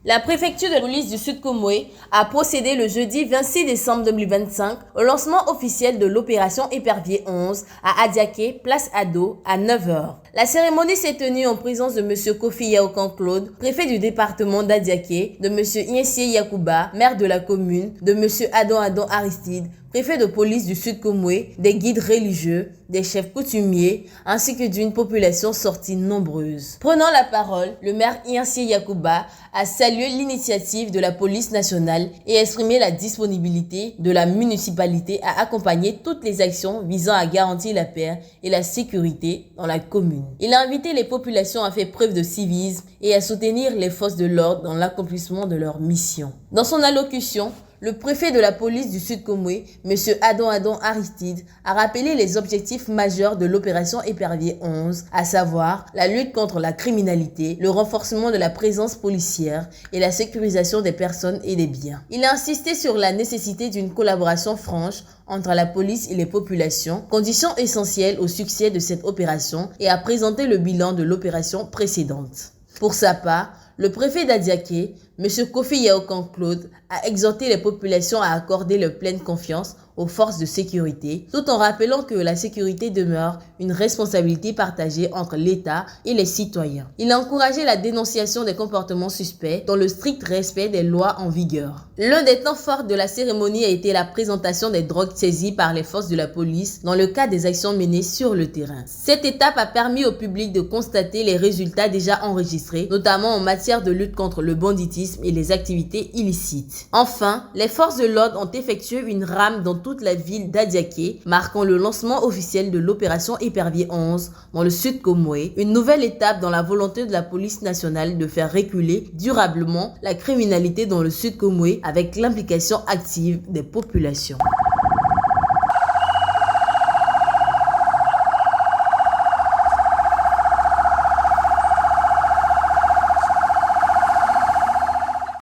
La préfecture de police du Sud Comoé a procédé le jeudi 26 décembre 2025 au lancement officiel de l'opération Épervier 11 à Adiaké, place Ado, à 9h. La cérémonie s'est tenue en présence de M. Kofi Yaokan Claude, préfet du département d'Adiaké, de M. Iensié Yakouba, maire de la commune, de M. Adon Aristide, préfet de police du Sud Comoé, des guides religieux, des chefs coutumiers, ainsi que d'une population sortie nombreuse. Prenant la parole, le maire Iensié Yakouba a salué l'initiative de la police nationale et exprimé la disponibilité de la municipalité à accompagner toutes les actions visant à garantir la paix et la sécurité dans la commune. Il a invité les populations à faire preuve de civisme et à soutenir les forces de l'ordre dans l'accomplissement de leur mission. Dans son allocution, le préfet de la police du Sud Comoé, M. Adon Aristide, a rappelé les objectifs majeurs de l'opération Épervier 11, à savoir la lutte contre la criminalité, le renforcement de la présence policière et la sécurisation des personnes et des biens. Il a insisté sur la nécessité d'une collaboration franche entre la police et les populations, condition essentielle au succès de cette opération, et a présenté le bilan de l'opération précédente. Pour sa part, le préfet d'Adiaké, M. Kofi Yaokan Claude, a exhorté les populations à accorder leur pleine confiance aux forces de sécurité, tout en rappelant que la sécurité demeure une responsabilité partagée entre l'État et les citoyens. Il a encouragé la dénonciation des comportements suspects dans le strict respect des lois en vigueur. L'un des temps forts de la cérémonie a été la présentation des drogues saisies par les forces de la police dans le cadre des actions menées sur le terrain. Cette étape a permis au public de constater les résultats déjà enregistrés, notamment en matière de lutte contre le banditisme et les activités illicites. Enfin, les forces de l'ordre ont effectué une rame dans toute la ville d'Adiaké, marquant le lancement officiel de l'opération Épervier 11 dans le Sud Comoé, une nouvelle étape dans la volonté de la police nationale de faire reculer durablement la criminalité dans le Sud Comoé avec l'implication active des populations.